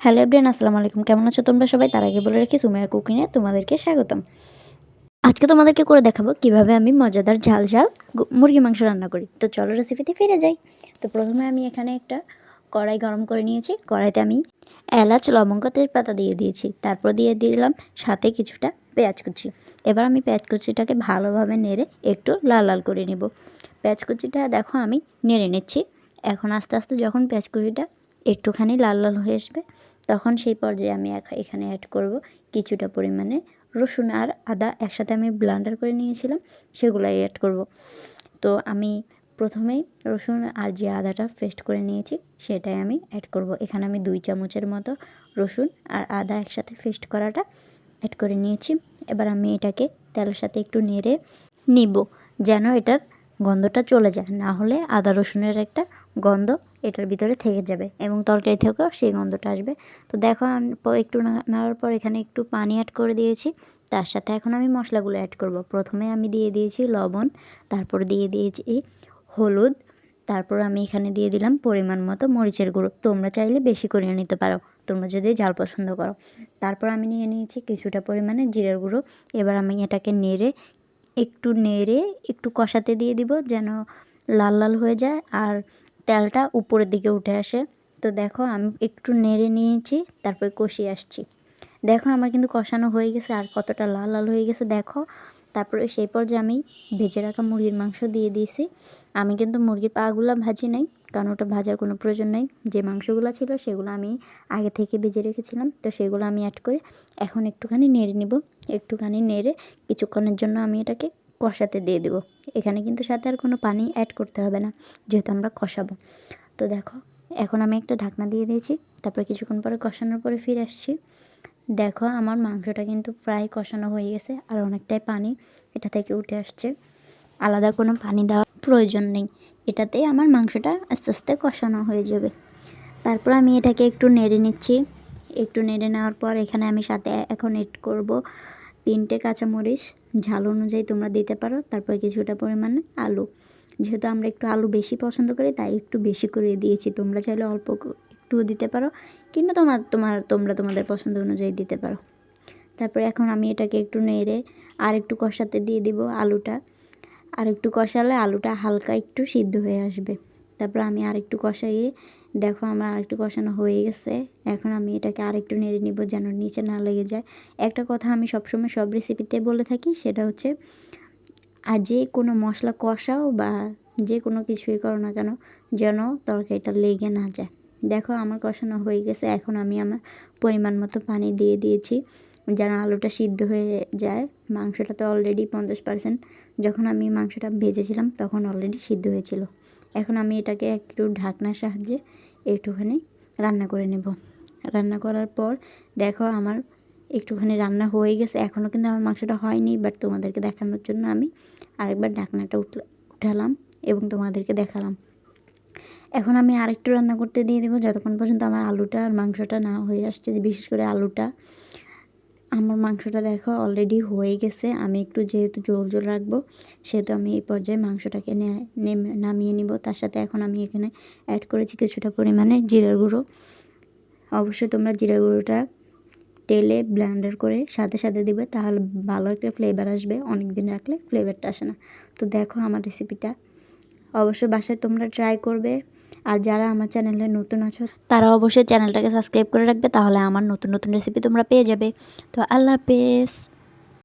Hello everyone, আসসালামু আলাইকুম। কেমন আছো তোমরা সবাই? তার আগে বলে রাখি সুমাইয়া কুকিংয়ে তোমাদেরকে স্বাগতম। আজকে তোমাদেরকে করে দেখাবো কিভাবে আমি মজাদার ঝাল ঝাল মুরগির মাংস রান্না করি। তো চলো রেসিপিতে ফিরে যাই। তো প্রথমে আমি এখানে একটা কড়াই গরম করে নিয়েছি। কড়াইতে আমি এলাচ, লবঙ্গ, তেজপাতা দিয়ে দিয়েছি। তারপর দিয়ে দিলাম সাথে কিছুটা পেঁয়াজ কুচি। এবার আমি পেঁয়াজ কুচিটাকে ভালোভাবে নেড়ে একটু লাল লাল করে নেব। পেঁয়াজ কুচিটা দেখো আমি নেড়ে নিচ্ছি। এখন আস্তে আস্তে যখন পেঁয়াজ কুচিটা একটুখানি লাল লাল হয়ে আসবে, তখন সেই পর্যায়ে আমি এখানে অ্যাড করব কিছুটা পরিমাণে রসুন আর আদা একসাথে আমি ব্লেন্ডার করে নিয়েছিলাম, সেগুলাই অ্যাড করব। তো আমি প্রথমেই রসুন আর যে আদাটা পেস্ট করে নিয়েছি সেটাই আমি অ্যাড করব। এখানে আমি 2 চামচের মতো রসুন আর আদা একসাথে পেস্ট করাটা অ্যাড করে নিয়েছি। এবার আমি এটাকে তেলের সাথে একটু নেড়ে নিব, যেন এটার গন্ধটা চলে যায়, না হলে আদা রসুনের একটা গন্ধ এটার ভিতরে থেকে যাবে এবং তরকারি থেকেও সেই গন্ধটা আসবে। তো দেখো একটু নাড়ার পর এখানে একটু পানি অ্যাড করে দিয়েছি। তার সাথে এখন আমি মশলাগুলো অ্যাড করব। প্রথমে আমি দিয়ে দিয়েছি লবণ, তারপর দিয়ে দিয়েছি হলুদ, তারপর আমি এখানে দিয়ে দিলাম পরিমাণ মতো মরিচের গুঁড়ো। তোমরা চাইলে বেশি করে নিতে পারো, তোমরা যদি ঝাল পছন্দ করো। তারপর আমি নিয়ে নিয়েছি কিছুটা পরিমাণে জিরের গুঁড়ো। এবার আমি এটাকে নেড়ে একটু কষাতে দিয়ে দিব, যেন লাল লাল হয়ে যায় আর তেলটা উপরের দিকে উঠে আসে। তো দেখো আমি একটু নেড়ে নিয়েছি, তারপরে কষিয়ে আসছি। দেখো আমার কিন্তু কষানো হয়ে গেছে আর কতটা লাল লাল হয়ে গেছে দেখো। তারপরে সেই পর্যায়ে আমি ভেজে রাখা মুরগির মাংস দিয়ে দিয়েছি। আমি কিন্তু মুরগির পাগুলো ভাজি নাই, কারণ ওটা ভাজার কোনো প্রয়োজন নেই। যে মাংসগুলো ছিল সেগুলো আমি আগে থেকে ভেজে রেখেছিলাম, তো সেগুলো আমি অ্যাড করে এখন একটুখানি নেড়ে নিব। একটুখানি নেড়ে কিছুক্ষণের জন্য আমি এটাকে কষাতে দিয়ে দেবো। এখানে কিন্তু সাথে আর কোনো পানি অ্যাড করতে হবে না, যেহেতু আমরা কষাবো। তো দেখো এখন আমি একটা ঢাকনা দিয়ে দিয়েছি। তারপরে কিছুক্ষণ পরে কষানোর পরে ফিরে আসছি। দেখো আমার মাংসটা কিন্তু প্রায় কষানো হয়ে গেছে আর অনেকটাই পানি এটা থেকে উঠে আসছে। আলাদা কোনো পানি দেওয়ার প্রয়োজন নেই, এটাতেই আমার মাংসটা আস্তে আস্তে কষানো হয়ে যাবে। তারপর আমি এটাকে একটু নেড়ে নিচ্ছি। একটু নেড়ে নেওয়ার পর এখানে আমি সাথে এখন এড করব 3টে কাঁচামরিচ, ঝাল অনুযায়ী তোমরা দিতে পারো। তারপরে কিছুটা পরিমাণে আলু, যেহেতু আমরা একটু আলু বেশি পছন্দ করি তাই একটু বেশি করে দিয়েছি। তোমরা চাইলে অল্প একটুও দিতে পারো, কিন্তু তোমরা তোমাদের পছন্দ অনুযায়ী দিতে পারো। তারপরে এখন আমি এটাকে একটু নেড়ে আর একটু কষাতে দিয়ে দিব আলুটা। আর একটু কষালে আলুটা হালকা একটু সিদ্ধ হয়ে আসবে। তারপর আমি আরেকটু কষাইয়ে দেখো আমার আরেকটু কষানো হয়ে গেছে। এখন আমি এটাকে আরেকটু নেড়ে নিব, যেন নিচে না লেগে যায়। একটা কথা আমি সবসময় সব রেসিপিতে বলে থাকি, সেটা হচ্ছে আর যে কোনো মশলা কষাও বা যে কোনো কিছুই করো না কেন, যেন তরকারিটা লেগে না যায়। দেখো আমার কষানো হয়ে গেছে। এখন আমি আমার পরিমাণ মতো পানি দিয়ে দিয়েছি, যেন আলুটা সিদ্ধ হয়ে যায়। মাংসটা তো অলরেডি 50%, যখন আমি মাংসটা ভেজেছিলাম তখন অলরেডি সিদ্ধ হয়েছিল। এখন আমি এটাকে একটু ঢাকনার সাহায্যে একটুখানি রান্না করে নেব। রান্না করার পর দেখো আমার একটুখানি রান্না হয়ে গেছে। এখনও কিন্তু আমার মাংসটা হয়নি, বাট তোমাদেরকে দেখানোর জন্য আমি আরেকবার ঢাকনাটা উঠালাম এবং তোমাদেরকে দেখালাম। এখন আমি আরেকটু রান্না করতে দিয়ে দেবো, যতক্ষণ পর্যন্ত আমার আলুটা আর মাংসটা না হয়ে আসছে। বিশেষ করে আলুটা, আমার মাংসটা দেখো অলরেডি হয়ে গেছে। আমি একটু যেহেতু ঝোল ঝোল রাখবো, সেহেতু আমি এই পর্যায়ে মাংসটাকে নামিয়ে নিব। তার সাথে এখন আমি এখানে অ্যাড করেছি কিছুটা পরিমাণে জিরার গুঁড়ো। অবশ্যই তোমরা জিরার গুঁড়োটা তেলে ব্লেন্ডার করে সাথে সাথে দিবে, তাহলে ভালো একটা ফ্লেভার আসবে। অনেক দিন রাখলে ফ্লেভারটা আসে না। তো দেখো আমার রেসিপিটা অবশ্যই বাসায় তোমরা ট্রাই করবে। আর যারা আমার চ্যানেলে নতুন আছো তারা অবশ্যই চ্যানেলটাকে সাবস্ক্রাইব করে রাখবে, তাহলে আমার নতুন নতুন রেসিপি তোমরা পেয়ে যাবে। তো আল্লাহ হাফেজ।